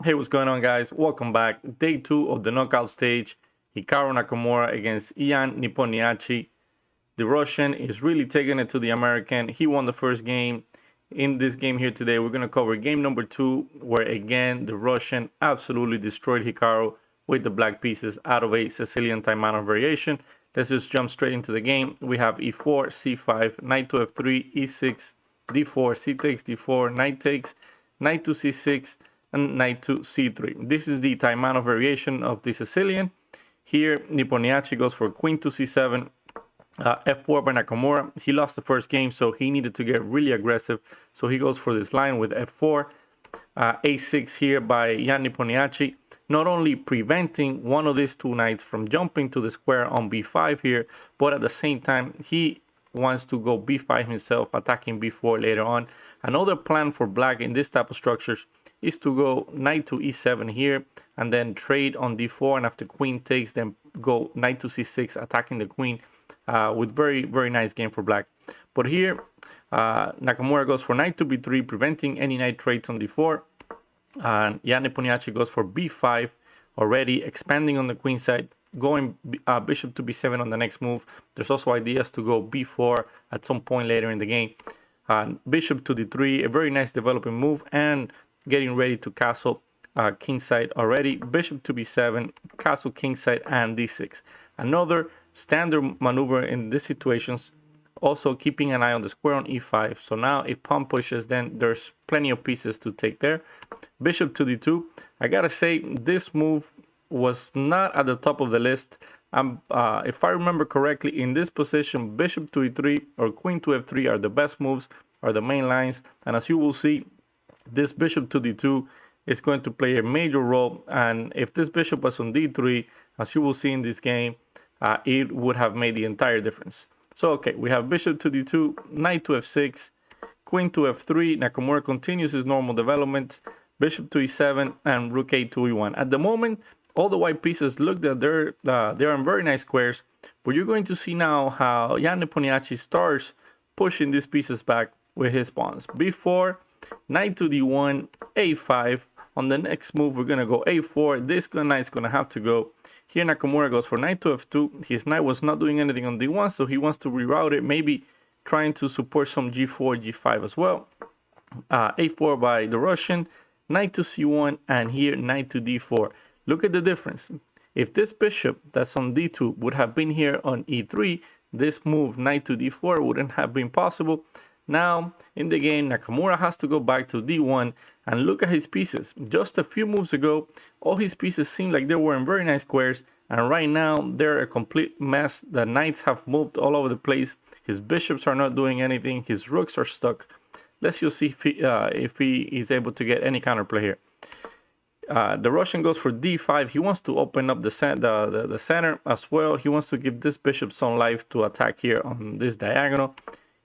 Hey, what's going on, guys? Welcome back. Day 2 of the knockout stage. Hikaru Nakamura against Ian Nepomniachtchi. The Russian is really taking it to the American. He won the first game. In this game here today, we're going to cover game number 2, where again, the Russian absolutely destroyed Hikaru with the black pieces out of a Sicilian time manner variation. Let's just jump straight into the game. We have e4, c5, knight to f3, e6, d4, c takes, d4, knight takes, knight to c6, and knight to c3. This is the time manner variation of the Sicilian. Here, Nepomniachtchi goes for queen to c7, f4 by Nakamura. He lost the first game, so he needed to get really aggressive. So he goes for this line with f4, a6 here by Ian Nepomniachtchi, not only preventing one of these two knights from jumping to the square on b5 here, but at the same time, he wants to go b5 himself, attacking b4 later on. Another plan for black in this type of structures is to go knight to e7 here and then trade on d4, and after queen takes, then go knight to c6, attacking the queen with very nice game for black. But here Nakamura goes for knight to b3, preventing any knight trades on d4, and Ian Nepomniachtchi goes for b5, already expanding on the queen side, going bishop to b7 on the next move. There's also ideas to go b4 at some point later in the game. Bishop to d3, a very nice developing move, and getting ready to castle kingside already. Bishop to b7, castle kingside, and d6. Another standard maneuver in these situations. Also keeping an eye on the square on e5. So now if pawn pushes, then there's plenty of pieces to take there. Bishop to d2. I gotta say, this move was not at the top of the list. If I remember correctly, in this position, bishop to e3 or queen to f3 are the best moves, are the main lines. And as you will see, this bishop to d2 is going to play a major role. And if this bishop was on d3, as you will see in this game, it would have made the entire difference. So, okay, we have bishop to d2, knight to f6, queen to f3. Nakamura continues his normal development. Bishop to e7 and rook a to e1. At the moment, all the white pieces look that they're on very nice squares. But you're going to see now how Ian Nepomniachtchi starts pushing these pieces back with his pawns. b4, knight to d1, a5. On the next move, we're going to go a4. This knight's going to have to go. Here, Nakamura goes for knight to f2. His knight was not doing anything on d1, so he wants to reroute it, maybe trying to support some g4, g5 as well. a4 by the Russian, knight to c1, and here, knight to d4. Look at the difference. If this bishop that's on d2 would have been here on e3, this move, knight to d4, wouldn't have been possible. Now, in the game, Nakamura has to go back to d1 and look at his pieces. Just a few moves ago, all his pieces seemed like they were in very nice squares, and right now, they're a complete mess. The knights have moved all over the place. His bishops are not doing anything. His rooks are stuck. Let's just see if he is able to get any counterplay here. The Russian goes for d5. He wants to open up the center as well. He wants to give this bishop some life to attack here on this diagonal.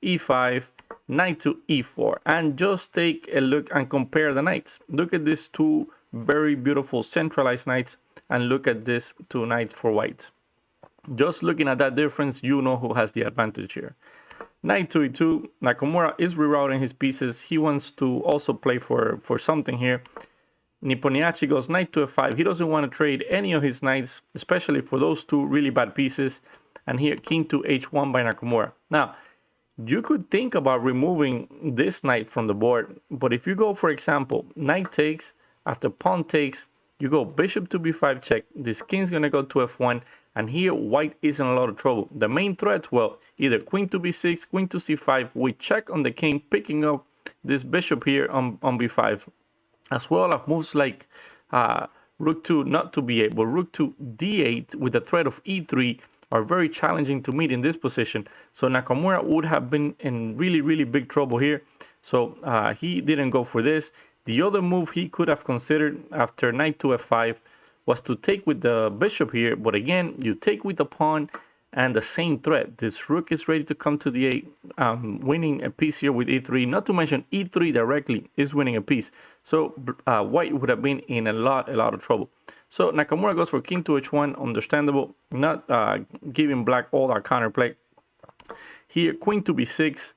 e5, knight to e4, and just take a look and compare the knights. Look at these two very beautiful centralized knights, and look at this two knights for white. Just looking at that difference, you know who has the advantage here. Knight to e2. Nakamura is rerouting his pieces. He wants to also play for something here. Nepomniachtchi goes knight to f5. He doesn't want to trade any of his knights, especially for those two really bad pieces. And here, king to h1 by Nakamura. Now, you could think about removing this knight from the board, but if you go, for example, knight takes, after pawn takes, you go bishop to b5 check, this king's going to go to f1, and here white is in a lot of trouble. The main threat, well, either queen to b6, queen to c5, we check on the king, picking up this bishop here on b5, as well as moves like rook to, not to b8, but rook to d8 with the threat of e3, are very challenging to meet in this position. So Nakamura would have been in really big trouble here. So he didn't go for this. The other move he could have considered after knight to f5 was to take with the bishop here. But again, you take with the pawn and the same threat. This rook is ready to come to the 8, winning a piece here with e3. Not to mention e3 directly is winning a piece. So white would have been in a lot of trouble. So Nakamura goes for king to h1, understandable, not giving black all that counterplay. Here, queen to b6,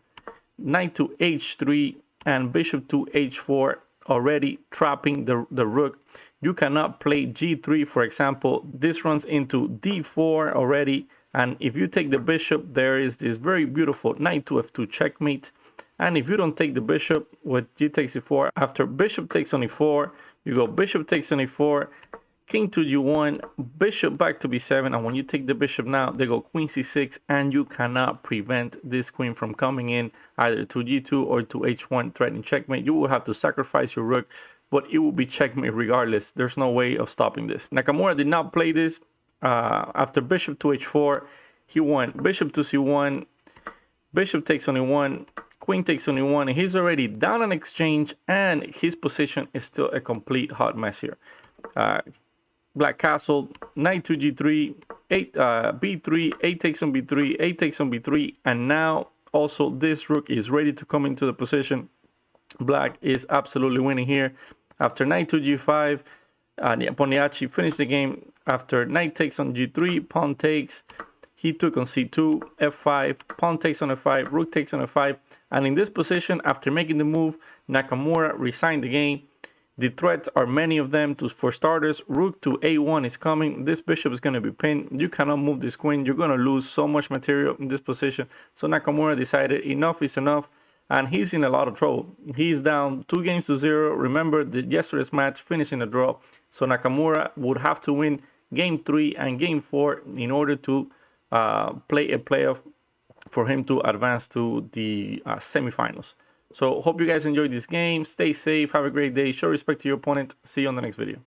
knight to h3, and bishop to h4 already trapping the rook. You cannot play g3, for example. This runs into d4 already, and if you take the bishop, there is this very beautiful knight to f2 checkmate. And if you don't take the bishop with g takes e4, after bishop takes on e4, you go bishop takes on e4, king to g1, bishop back to b7, and when you take the bishop now, they go queen c6, and you cannot prevent this queen from coming in either to g2 or to h1, threatening checkmate. You will have to sacrifice your rook, but it will be checkmate regardless. There's no way of stopping this. Nakamura did not play this. After bishop to h4, he went bishop to c1, bishop takes on e1, queen takes on e1, and he's already down an exchange, and his position is still a complete hot mess here. Black castle, knight to g3, b3, a takes on b3, a takes on b3, and now also this rook is ready to come into the position. Black is absolutely winning here. After knight to g5, Nepomniachtchi finished the game. After knight takes on g3, pawn takes, he took on c2, f5, pawn takes on f5, rook takes on f5, and in this position, after making the move, Nakamura resigned the game. The threats are many of them. For starters, rook to a1 is coming. This bishop is going to be pinned. You cannot move this queen. You're going to lose so much material in this position. So Nakamura decided enough is enough, and he's in a lot of trouble. He's down 2-0. Remember, yesterday's match finished in a draw. So Nakamura would have to win game 3 and game 4 in order to play a playoff for him to advance to the semifinals. So hope you guys enjoyed this game. Stay safe. Have a great day. Show respect to your opponent. See you on the next video.